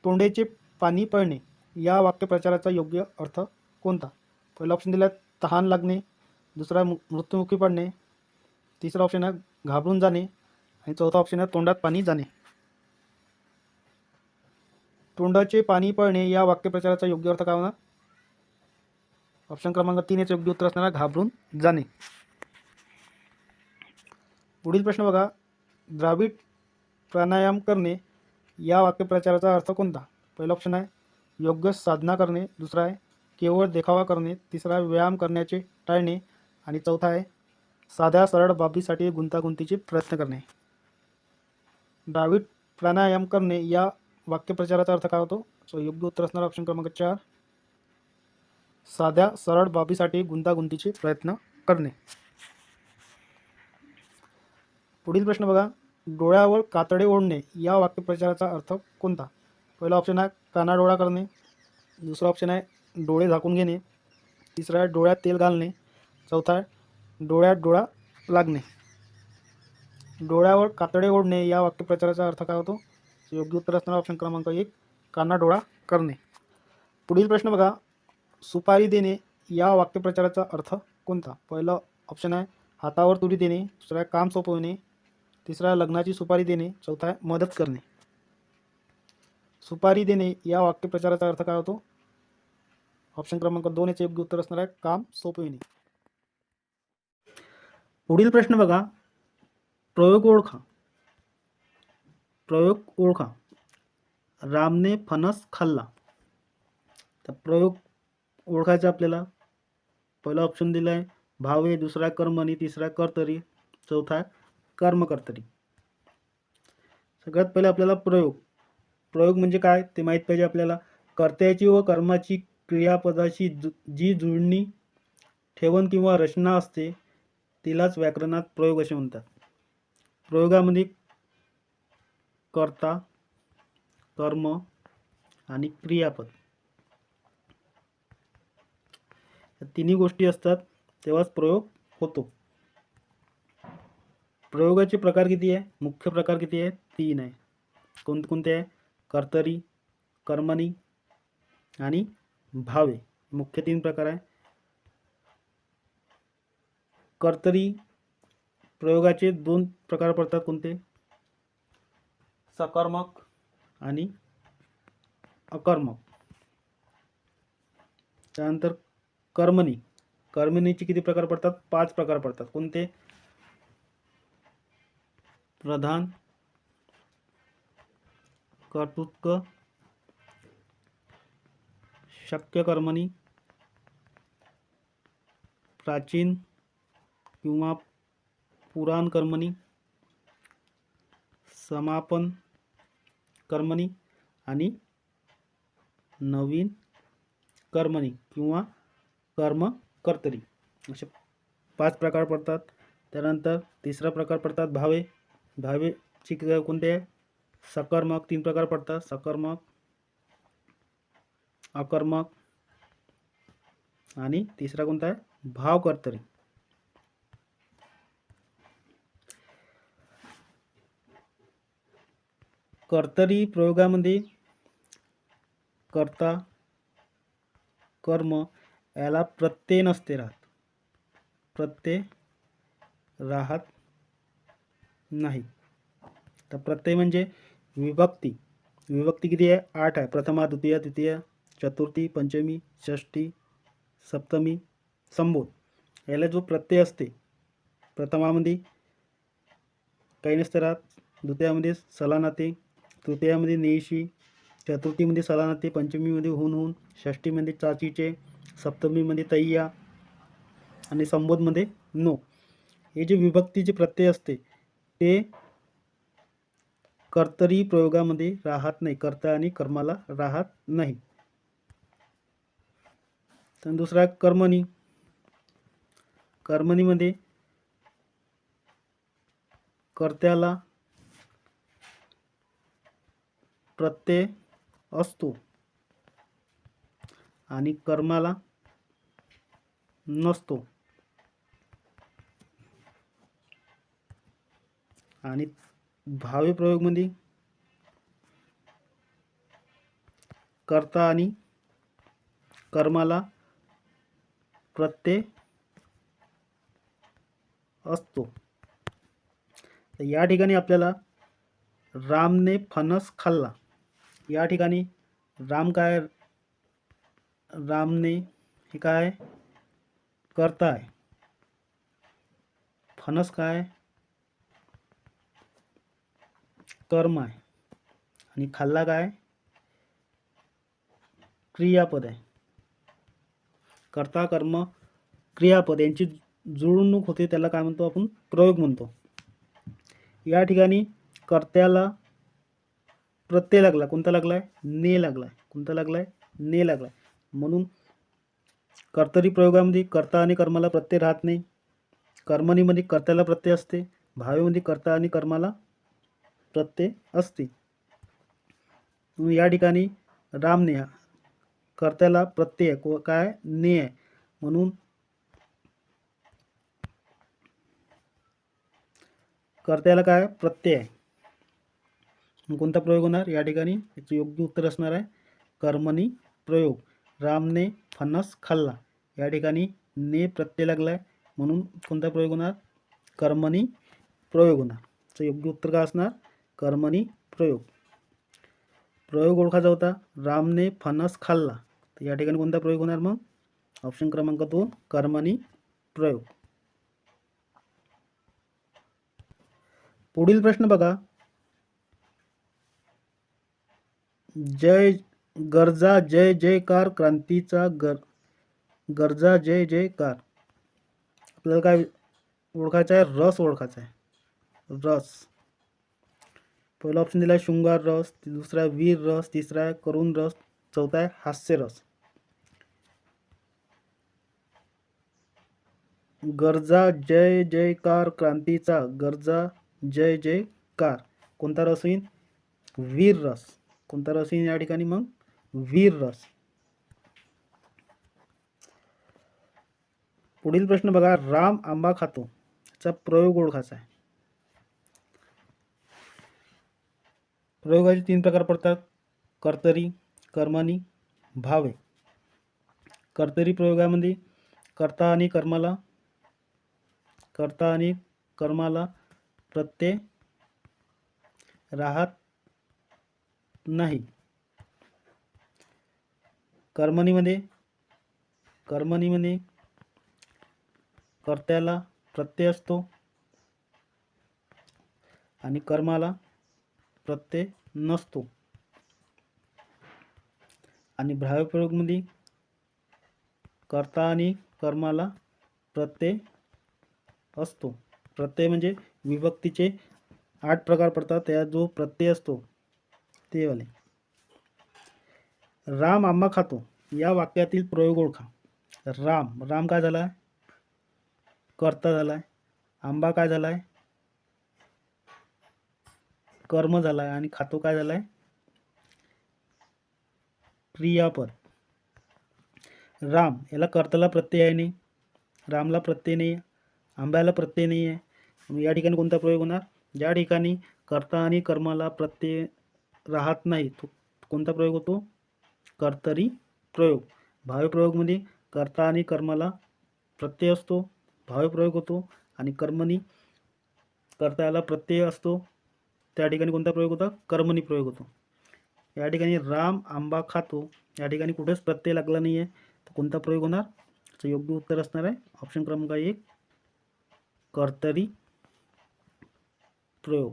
तोंडेचे पाणी पळणे या वाक्यप्रचाराचा योग्य अर्थ कोणता? पहिला ऑप्शन दिला तहान लागणे, दुसरा मृत्युमुखी पडणे, तिसरा ऑप्शन आहे घाबरून जाणे आणि चौथा ऑप्शन आहे तोंडात पाणी जाणे. तोंडाचे पाणी पळणे या वाक्यप्रचाराचा योग्य अर्थ काय होणार? ऑप्शन क्रमांक 3 याचं योग्य उत्तर असणार आहे घाबरून जाणे. पुढील प्रश्न बघा. द्राविड प्राणायाम करणे या वाक्यप्रचाराचा अर्थ कोणता? पहिला ऑप्शन आहे योग्य साधना करणे, दुसरा आहे केवळ देखावा करणे, तिसरा आहे व्यायाम करण्याचे टाळणे आणि चौथा आहे साध्या सरळ बाबीसाठी गुंतागुंतीचे प्रयत्न करणे. द्राविड प्राणायाम करणे या वाक्यप्रचाराचा अर्थ काय होतो? सो योग्य उत्तर असणार ऑप्शन क्रमांक 4 साध्या सरळ बाबीसाठी गुंतागुंतीचे प्रयत्न करणे. पुढील प्रश्न बघा. डोळ्यावर कातडे ओढणे या वाक्यप्रचाराचा अर्थ कोणता? पहिला ऑप्शन आहे कानाडोळा करणे, दुसरा ऑप्शन आहे डोळे झाकून घेणे, तिसरा आहे डोळ्यात तेल घालणे, चौथा आहे डोळ्यात डोळा लागणे. डोळ्यावर कातडे ओढणे या वाक्यप्रचाराचा अर्थ काय होतो? योग्य उत्तर असणार ऑप्शन क्रमांक 1 कानाडोळा करणे. पुढील प्रश्न बघा. सुपारी देणे या वाक्यप्रचाराचा अर्थ कोणता? पहिला ऑप्शन आहे हातावर तुरी देणे, दुसरा आहे काम सोपवणे, तिसरा आहे लग्नाची सुपारी देणे, चौथा आहे मदत करणे. सुपारी देणे या वाक्यप्रचाराचा अर्थ काय होतो? ऑप्शन क्रमांक 2 याचे योग्य उत्तर असणार आहे काम सोपविणे. पुढील प्रश्न बघा. प्रयोग ओळखा. प्रयोग ओळखा. रामने फणस खाल्ला. तर प्रयोग ओळखायचा आपल्याला. पहिला ऑप्शन दिला आहे भावे, दुसरा कर्मणी, तिसरा कर्तरी, चौथा कर्मकर्तरी. सगळ्यात पहिले आपल्याला प्रयोग म्हणजे काय ते माहीत पाहिजे आपल्याला. कर्त्याची व कर्माची क्रियापदाशी जी जुळणी ठेवण किंवा रचना असते तिलाच व्याकरणात प्रयोग असे म्हणतात. प्रयोगामध्ये कर्ता, कर्म आणि क्रियापद या तिन्ही गोष्टी असतात तेव्हाच प्रयोग होतो. प्रयोगाचे प्रकार किती आहे? मुख्य प्रकार किती आहे? 3 आहे. कोणते आहे? कर्तरी, कर्मणी आणि भावे. मुख्य 3 प्रकार आहे. कर्तरी प्रयोगाचे 2 प्रकार पडतात. कोणते? सकर्मक आणि अकर्मक. त्यानंतर कर्मणीचे किती प्रकार पडतात? 5 प्रकार पडतात. कोणते? प्रधान, कर्तृत्व, शक्य कर्मणी, प्राचीन किंवा पुराण कर्मणी, समापन कर्मणी आणि नवीन कर्मणी किंवा कर्मकर्तरी असे 5 प्रकार पडतात. त्यानंतर तिसरा प्रकार पडतात भावे. भावेची कोणते आहे? सकर्मक 3 प्रकार पडतात. सकर्मक, अकर्मक आणि तिसरा कोणता आहे? भावकर्तरी. कर्तरी प्रयोगामध्ये कर्ता, कर्म याला प्रत्यय नसते राहत. प्रत्यय राहत नाही. तर प्रत्यय म्हणजे विभक्ती. विभक्ती किती आहे? 8 आहे. प्रथमा, द्वितीय, तृतीय, चतुर्थी, पंचमी, षष्ठी, सप्तमी, संबोध. याला जो प्रत्यय असते प्रथमामध्ये काही नसते राहत, द्वितीयामध्ये सलानाते, तृतीयामध्ये नेशी, चतुर्थीमध्ये सलानाते, पंचमीमध्ये हुन, षष्ठीमध्ये चाचीचे, सप्तमीमध्ये तय्या आणि संबोधमध्ये नो. हे जे विभक्तीचे प्रत्यय असते ते कर्तरी प्रयोगामध्ये राहत नाही. कर्ता आणि कर्माला राहत नाही. तर दुसरा कर्मणी. कर्मणीमध्ये कर्त्याला प्रत्यय असतो आणि कर्माला नसतो. आणि भावे प्रयोगमध्ये कर्ता आणि कर्माला प्रत्यय असतो. तर या ठिकाणी आपल्याला रामने फणस खाल्ला, या ठिकाणी राम काय, रामने हे काय कर्ता आहे, फणस काय कर्म आहे आणि खाल्ला काय क्रियापद आहे. कर्ता कर्म क्रियापद यांची जुळवणूक होते, त्याला काय म्हणतो आपण प्रयोग म्हणतो. या ठिकाणी कर्त्याला प्रत्यय लागला, कोणता लागलाय ने लागलाय, कोणता लागलाय ने लागलाय. म्हणून कर्तरी प्रयोगामध्ये कर्ता आणि कर्माला प्रत्यय राहत नाही. कर्मणीमध्ये कर्त्याला प्रत्यय असते, भावेमध्ये कर्ता आणि कर्माला प्रत्यय असते. या ठिकाणी रामने कर्त्याला प्रत्यय काय ने आहे, म्हणून कर्त्याला काय प्रत्यय आहे. कोणता प्रयोग होणार या ठिकाणी, याचे योग्य उत्तर असणार आहे कर्मणी प्रयोग. रामने फणस खाल्ला, या ठिकाणी ने प्रत्यय लागलाय, म्हणून कोणता प्रयोग होणार कर्मणी प्रयोग होणार. तर योग्य उत्तर काय असणार कर्मणी प्रयोग. प्रयोग ओळखायचा होता, रामने फणस खाल्ला, तर या ठिकाणी कोणता प्रयोग होणार मग ऑप्शन क्रमांक 2 कर्मणी प्रयोग. पुढील प्रश्न बघा, जय गरजा जय जयकार क्रांतीचा गरजा जय जयकार. आपल्याला काय ओळखायचा आहे, रस ओळखायचा आहे. रस पहिला ऑप्शन दिला आहे शृंगार रस, दुसरा आहे वीर रस, तिसरा आहे करुण रस, चौथा आहे हास्य रस. गरजा जय जयकार क्रांतीचा गरजा जय जयकार, कोणता रस येईल वीर रस. कोणता रस येईल या ठिकाणी मग वीर रस. पुढील प्रश्न बघा, राम आंबा खातो, याचा प्रयोग ओळखायचा आहे. प्रयोगाचे 3 प्रकार पडतात, कर्तरी, कर्मणी, भावे. कर्तरी प्रयोगामध्ये कर्ता आणि कर्माला प्रत्यय राहत नाही. कर्मणीमध्ये कर्त्याला प्रत्यय असतो आणि कर्माला प्रत्यय नसतो. आणि भावे प्रयोगमध्ये कर्ता आणि कर्माला प्रत्यय असतो. प्रत्यय म्हणजे विभक्तीचे 8 प्रकार पडतात, त्यात जो प्रत्यय असतो ते वाले. राम आंबा खातो या वाक्यातील प्रयोग ओळखा. राम काय झालाय कर्ता झालाय, आंबा काय झालाय कर्म झालाय, आणि खातो काय झालाय क्रियापद. राम याला कर्त्याला प्रत्यय आहे नाही, रामला प्रत्यय नाही आहे, आंब्याला प्रत्यय नाही आहे. या ठिकाणी कोणता प्रयोग होणार, ज्या ठिकाणी कर्ता आणि कर्माला प्रत्यय राहत नाही तो कोणता प्रयोग होतो कर्तरी प्रयोग. भावे प्रयोगमध्ये कर्ता आणि कर्माला प्रत्यय असतो, भावे प्रयोग होतो, आणि कर्मणी कर्त्याला प्रत्यय असतो, त्या ठिकाणी कोणता प्रयोग होता कर्मणी प्रयोग होतो. या ठिकाणी राम आंबा खातो, या ठिकाणी कुठेच प्रत्यय लागला नाही आहे, तर कोणता प्रयोग होणार, तर योग्य उत्तर असणार आहे ऑप्शन क्रमांक 1 कर्तरी प्रयोग.